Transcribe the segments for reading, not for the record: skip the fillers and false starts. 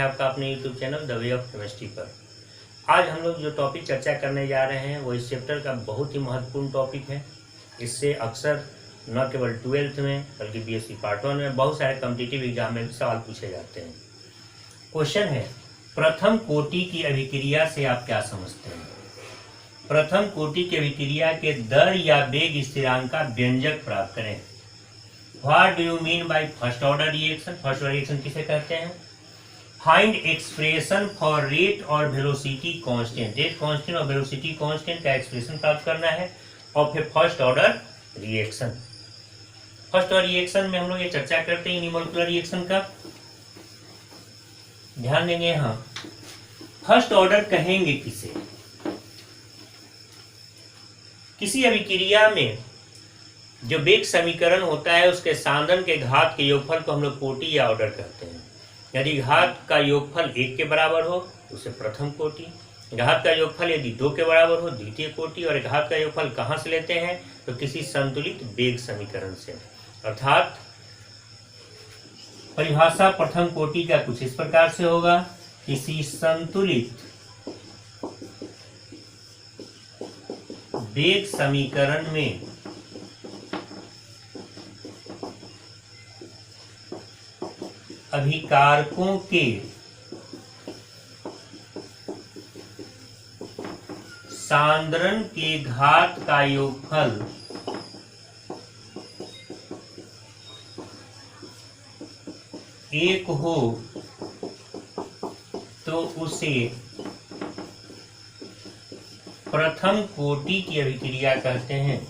आपका अपने YouTube channel the way of chemistry पर। आज हम लोग जो टॉपिक चर्चा करने जा रहे हैं वो इस चैप्टर का बहुत ही महत्वपूर्ण टॉपिक है। इससे अक्सर न केवल 12th में बल्कि बीएससी पार्ट 1 में बहुत सारे कॉम्पिटिटिव एग्जाम में भी सवाल पूछे जाते हैं। क्वेश्चन है, प्रथम कोटि की अभिक्रिया से आप क्या समझते हैं? प्रथम कोटि की अभिक्रिया के दर या वेग स्थिरांक का व्यंजक प्राप्त करें। What do you mean by first order reaction? First order reaction किसे कहते हैं? Find expression for rate और velocity constant. Rate constant और velocity constant का एक्सप्रेशन प्राप्त करना है और फिर first order reaction. First order reaction में हम लोग ये चर्चा करते हैं यूनिमोलिकुलर रिएक्शन का। ध्यान देंगे, हाँ फर्स्ट ऑर्डर कहेंगे किसे? किसी अभिक्रिया में जो वेग समीकरण होता है उसके सांद्रण के घात के योगफल को हम लोग कोटि या ऑर्डर कहते हैं। यदि घात का योगफल 1 के बराबर हो तो उसे प्रथम कोटि, घात का योगफल यदि 2 के बराबर हो द्वितीय कोटि, और घात का योगफल कहाँ से लेते हैं तो किसी संतुलित वेग समीकरण से। अर्थात परिभाषा प्रथम कोटि का कुछ इस प्रकार से होगा, किसी संतुलित वेग समीकरण में अभिकारकों के सांद्रण के घात का योगफल एक हो तो उसे प्रथम कोटि की अभिक्रिया कहते हैं।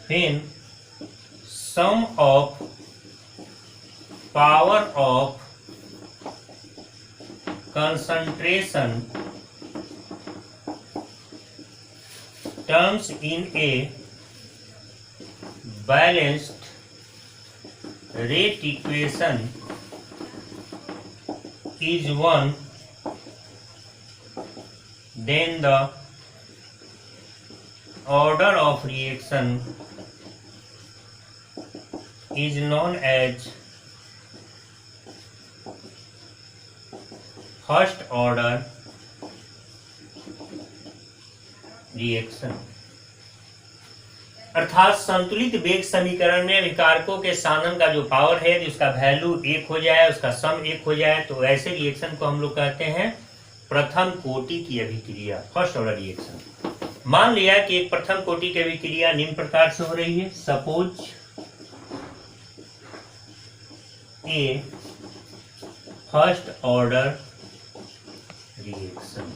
When sum of power of concentration terms in a balanced rate equation is 1, then the order of reaction is known as first order reaction। अर्थात संतुलित वेग समीकरण में अभिकारकों के सांद्रण का जो पावर है यदि उसका वैल्यू 1 हो जाए, उसका सम 1 हो जाए तो ऐसे रिएक्शन को हम लोग कहते हैं प्रथम कोटि की अभिक्रिया, फर्स्ट ऑर्डर रिएक्शन। मान लिया कि एक प्रथम कोटि की अभिक्रिया निम्न प्रकार से हो रही है। Suppose a first order reaction,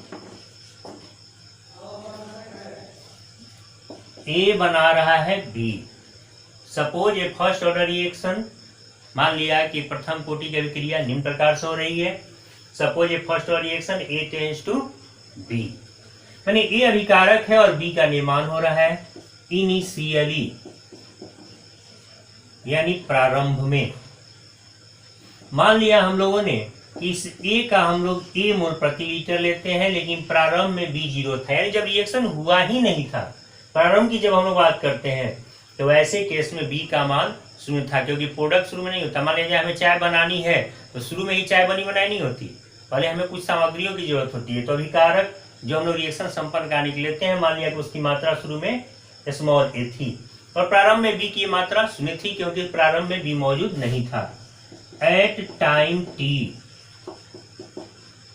ए बना रहा है B. Suppose a first order reaction, मान लिया कि प्रथम कोटि की अभिक्रिया निम्न प्रकार से हो रही है। Suppose a first order reaction a tends to be, यानी ए अभिकारक है और बी का निर्माण हो रहा है इनिशियली, यानी प्रारंभ में। मान लिया हम लोगों ने इस ए का हम लोग ए मोल प्रति लीटर लेते हैं, लेकिन प्रारंभ में बी 0 था, यानी जब रिएक्शन हुआ ही नहीं था। प्रारंभ की जब हम लोग बात करते हैं तो ऐसे केस में बी का मान 0 था, क्योंकि प्रोडक्ट शुरू में नहीं होता। मान लीजिए हमें चाय बनानी है तो शुरू में ही चाय बनाई नहीं होती, पहले हमें कुछ सामग्रियों की जरूरत होती है। तो अभिकारक जो हम लोग रिएक्शन संपन्न करने के लेते हैं, मान लिया कि उसकी मात्रा शुरू में स्मॉल ए थी और प्रारंभ में बी की मात्रा 0 थी, क्योंकि प्रारंभ में बी मौजूद नहीं था। एट टाइम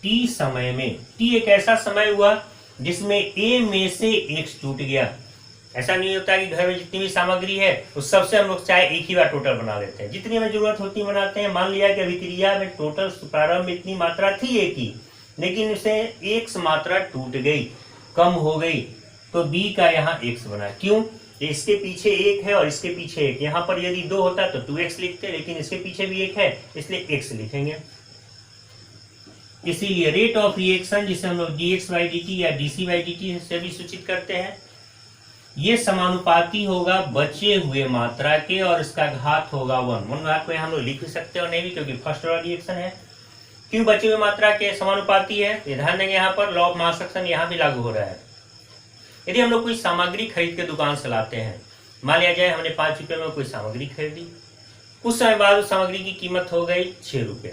टी समय में, टी एक ऐसा समय हुआ जिसमें ए में से x टूट गया। ऐसा नहीं होता कि घर में जितनी भी सामग्री है उस सबसे हम लोग चाहे एक ही बार टोटल बना लेते हैं, जितनी हमें जरूरत होती है बनाते हैं। मान लिया कि अभिक्रिया में टोटल प्रारंभ में इतनी मात्रा थी ए की, लेकिन उसे x मात्रा टूट गई, कम हो गई, तो b का यहाँ x बना। क्यों? इसके पीछे 1 है और इसके पीछे 1, यहाँ पर यदि 2 होता तो 2x लिखते, लेकिन इसके पीछे भी 1 है इसलिए x लिखेंगे। इसीलिए रेट ऑफ रिएक्शन जिसे हम लोग dx/dt या dc/dt से भी सूचित करते हैं, ये समानुपाती होगा बचे हुए मात्रा के और इसका घात होगा 1। घात को हम लोग लिख भी सकते हैं और नहीं भी, क्योंकि फर्स्ट ऑर्डर रिएक्शन है। क्यों बची हुई मात्रा के समानुपाती है? ध्यान देंगे यहाँ पर लॉ ऑफ मास एक्शन यहाँ भी लागू हो रहा है। यदि हम लोग कोई सामग्री खरीद के दुकान से लाते हैं, मान लिया जाए हमने 5 रुपये में कोई सामग्री खरीदी, कुछ समय बाद उस सामग्री की कीमत हो गई 6 रुपये,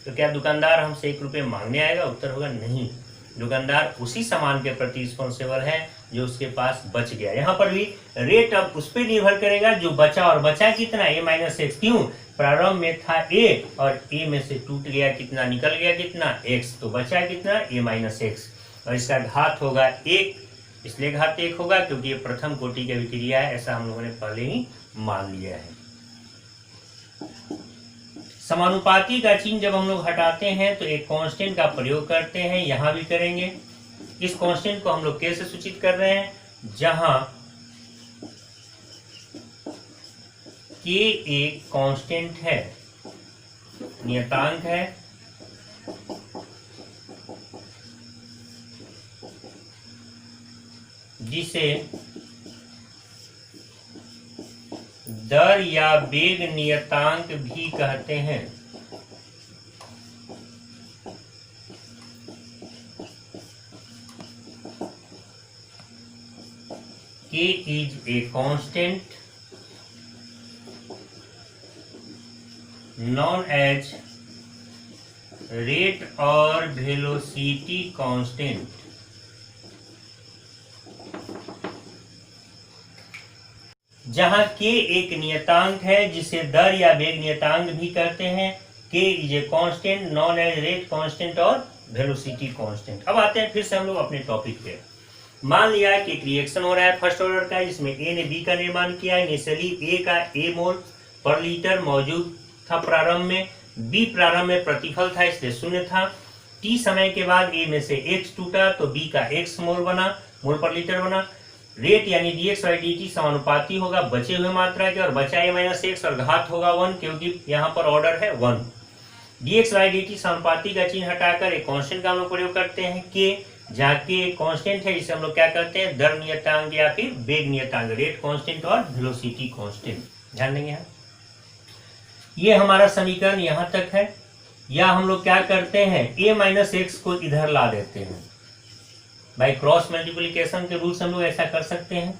तो क्या दुकानदार हमसे 1 रुपये मांगने आएगा? उत्तर होगा नहीं। दुकानदार उसी सामान के प्रति रिस्पॉन्सिबल है जो उसके पास बच गया। यहाँ पर भी रेट अब उस पर निर्भर करेगा जो बचा, और बचा कितना? a minus x. क्यों? प्रारंभ में था a और a में से टूट गया कितना, निकल गया कितना, x, तो बचा कितना, a माइनस एक्स, और इसका घात होगा 1, इसलिए घात 1 होगा क्योंकि ये प्रथम कोटि की अभिक्रिया है, ऐसा हम लोगों ने पहले ही मान लिया है। समानुपाती का चिन्ह जब हम लोग हटाते हैं तो एक कांस्टेंट का प्रयोग करते हैं, यहां भी करेंगे। इस कांस्टेंट को हम लोग कैसे सूचित कर रहे हैं? जहां k एक कांस्टेंट है, नियतांक है, जिसे दर या वेग नियतांक भी कहते हैं। K is a constant known as rate or velocity constant। जहां k एक नियतांक है जिसे दर या वेग नियतांक भी कहते हैं। k is a constant known as rate constant और वेलोसिटी कांस्टेंट। अब आते हैं फिर से हम लोग अपने टॉपिक पे। मान लिया कि एक रिएक्शन हो रहा है फर्स्ट ऑर्डर का, जिसमें a ने b का निर्माण किया। इनिशियली a का a मोल पर लीटर मौजूद था प्रारंभ में, b प्रारंभ में प्रतिफल था इसलिए शून्य था। t समय के बाद a में से x टूटा तो b का x मोल बना, मोल पर लीटर बना। रेट यानी dx बाई dt समानुपाती होगा बचे हुए मात्रा के, और बचा a माइनस एक्स और घात होगा 1 क्योंकि यहाँ पर ऑर्डर है 1। dx बाई dt समानुपाती का चिन्ह हटाकर एक कांस्टेंट का हम लोग प्रयोग करते हैं k, जहाँ k एक कांस्टेंट है जिसे हम लोग क्या करते हैं? दर नियतांक या फिर वेग नियतांक, रेट कांस्टेंट और वेलोसिटी कांस्टेंट। ध्यान देंगे यहाँ। ये हमारा समीकरण यहाँ तक है। या हम लोग क्या करते हैं? a माइनस एक्स को इधर ला देते हैं, बाई क्रॉस मल्टीप्लिकेशन के रूल से हम लोग ऐसा कर सकते हैं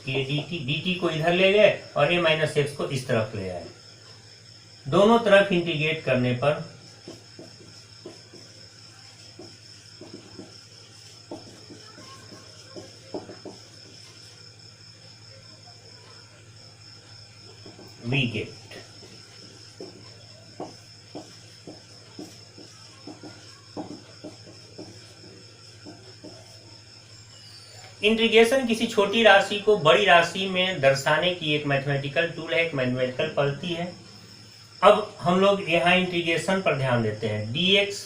कि dt को इधर ले गए और a माइनस एक्स को इस तरफ ले आए। दोनों तरफ इंटीग्रेट करने पर we get इंटीग्रेशन किसी छोटी राशि को बड़ी राशि में दर्शाने की एक मैथमेटिकल टूल है, एक मैथमेटिकल पद्धति है। अब हम लोग यहाँ इंटीग्रेशन पर ध्यान देते हैं। dx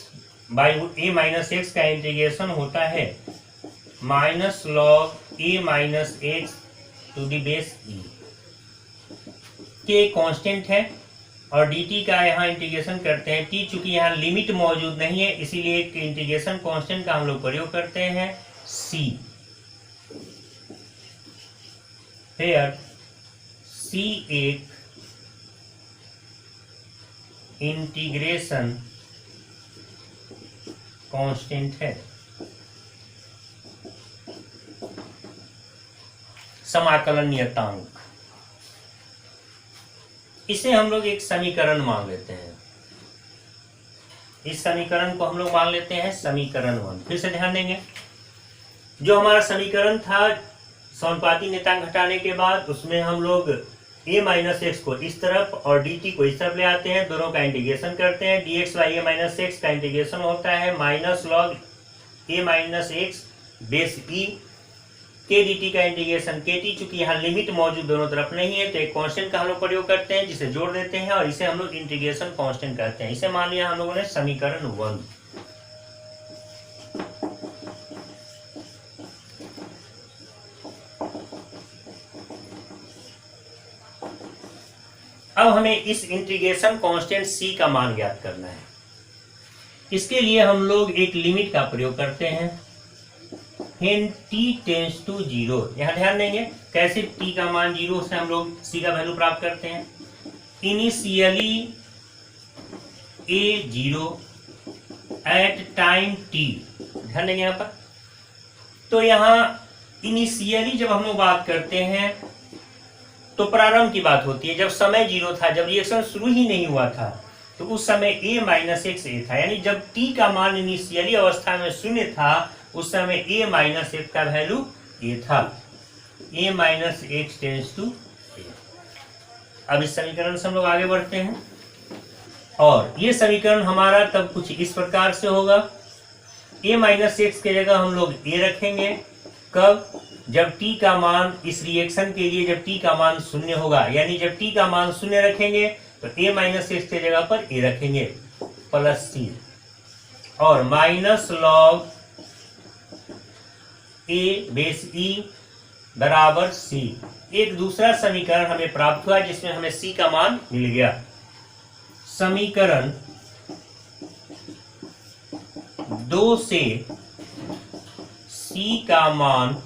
by a minus x का इंटीग्रेशन होता है minus log a minus x to the base e। K constant है और dt का यहाँ इंटीग्रेशन करते हैं। t चूंकि यहाँ लिमिट मौजूद नहीं है इसीलिए एक इंटीग्रेशन कांस्टेंट का हम लोग प्रयोग करते हैं c। फिर c एक इंटीग्रेशन कांस्टेंट है, समाकलन नियतांक। इसे हम लोग एक समीकरण मान लेते हैं। इस समीकरण को हम लोग मान लेते हैं समीकरण 1। फिर से ध्यान देंगे, जो हमारा समीकरण था समानुपाती नियतांक हटाने के बाद, उसमें हम लोग a माइनस एक्स को इस तरफ और dt को इस तरफ ले आते हैं, दोनों का इंटीग्रेशन करते हैं। dx by a minus x का इंटीग्रेशन होता है minus log a minus x base e। के dt का इंटीग्रेशन kt, चूंकि यहाँ लिमिट मौजूद दोनों तरफ नहीं है तो एक कांस्टेंट का हम लोग प्रयोग करते हैं जिसे जोड़ देते हैं और इसे हम लोग इंटीग्रेशन कांस्टेंट कहते हैं। इसे मान लिया हम लोगों ने समीकरण 1। अब हमें इस इंटीग्रेशन कांस्टेंट c का मान ज्ञात करना है। इसके लिए हम लोग एक लिमिट का प्रयोग करते हैं when t टेंड्स टू 0। यहाँ ध्यान देंगे कैसे t का मान 0 से हम लोग c का वैल्यू प्राप्त करते हैं। Initially A0 at time t। ध्यान देंगे यहाँ पर। तो यहाँ इनिशियली जब हम लोग बात करते हैं तो प्रारंभ की बात होती है। जब समय 0 था, जब रिएक्शन शुरू ही नहीं हुआ था, तो उस समय a माइनस एक्स ए था, यानी जब t का मान इनिशियली अवस्था में 0 था उस समय a माइनस एक्स का वैल्यू a था। a minus x tends to a। अब इस समीकरण से हम लोग आगे बढ़ते हैं और ये समीकरण हमारा तब कुछ इस प्रकार से होगा। a माइनस एक्स की जगह हम लोग a रखेंगे। कब? जब t का मान इस रिएक्शन के लिए जब t का मान 0 होगा, यानी जब t का मान 0 रखेंगे तो a माइनस एक्स की जगह पर a रखेंगे प्लस c और minus log a base e बराबर c। एक दूसरा समीकरण हमें प्राप्त हुआ जिसमें हमें c का मान मिल गया। समीकरण 2 से c का मान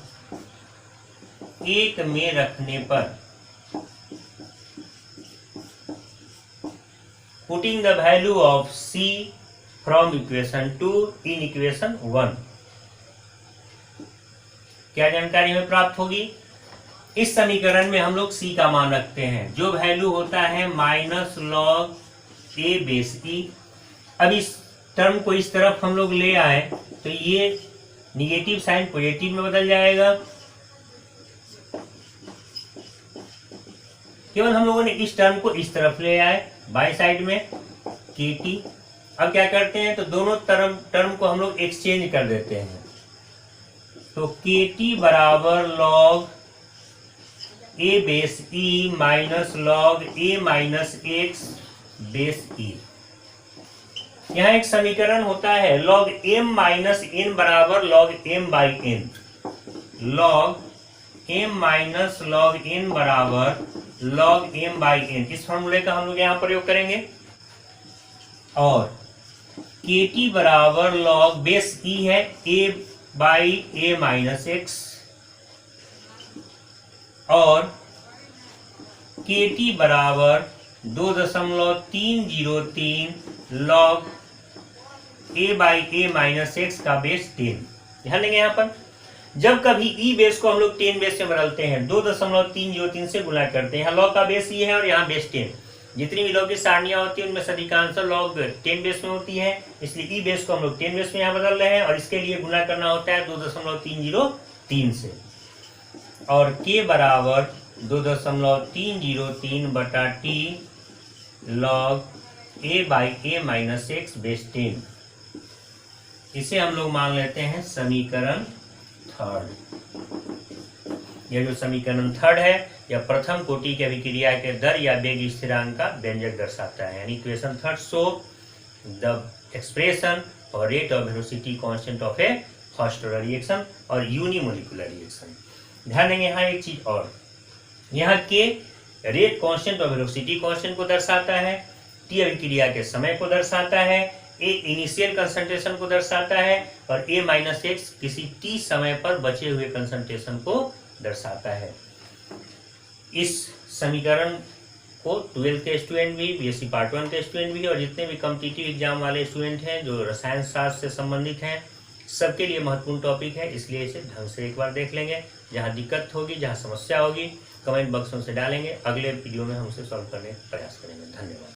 1 में रखने पर putting the value of c from equation 2 in equation 1, क्या जानकारी हमें प्राप्त होगी? इस समीकरण में हम लोग c का मान रखते हैं जो वैल्यू होता है minus log a base e। अब इस टर्म को इस तरफ हम लोग ले आए तो ये निगेटिव साइन पॉजिटिव में बदल जाएगा। केवल हम लोगों ने इस टर्म को इस तरफ ले आए बाई साइड में kt। अब क्या करते हैं तो दोनों टर्म को हम लोग एक्सचेंज कर देते हैं। तो kt बराबर log a base e minus log a minus x base e। यहाँ एक समीकरण होता है लॉग m माइनस n बराबर log m by n। Log m minus log n बराबर लॉग m बाई n। इस फॉर्मूले का हम लोग यहाँ प्रयोग करेंगे और kt बराबर लॉग बेस e है a by a minus x और kt बराबर 2.303 log a by a minus x का बेस 10। ध्यान देंगे यहाँ पर जब कभी e बेस को हम लोग 10 बेस से बदलते हैं 2.303 से गुना करते हैं। यहाँ लॉग का बेस e है और यहाँ बेस 10। जितनी भी लॉग की सारणियां होती है उनमें से अधिकांश लॉग 10 बेस में होती है, इसलिए e बेस को हम लोग 10 बेस में यहाँ बदल रहे हैं और इसके लिए गुना करना होता है 2.303 से और k बराबर 2.303 बटा t log a by a minus x base 10। इसे हम लोग मान लेते हैं समीकरण 3। यह जो समीकरण 3 है यह प्रथम कोटि की अभिक्रिया के दर या वेग स्थिरांक का व्यंजक दर्शाता है। यानी इक्वेशन 3 शो द एक्सप्रेशन और rate of velocity constant of A first order reaction और यूनिमोलिकुलर रिएक्शन। ध्यान देंगे यहाँ एक चीज और, यहाँ के रेट कांस्टेंट और वेलोसिटी कांस्टेंट को दर्शाता है, टी अभिक्रिया के समय को दर्शाता है, ए इनिशियल कंसंट्रेशन को दर्शाता है और ए माइनस एक्स किसी टी समय पर बचे हुए कंसंट्रेशन को दर्शाता है। इस समीकरण को 12th के स्टूडेंट भी, बीएससी पार्ट 1 के स्टूडेंट भी और जितने भी कॉम्पिटिटिव एग्जाम वाले स्टूडेंट हैं जो रसायन शास्त्र से संबंधित हैं सबके लिए महत्वपूर्ण टॉपिक है, इसलिए इसे ढंग से एक बार देख लेंगे। जहाँ दिक्कत होगी, जहाँ समस्या होगी कमेंट बॉक्स में से डालेंगे, अगले वीडियो में हम उसे सॉल्व करने का प्रयास करेंगे। धन्यवाद।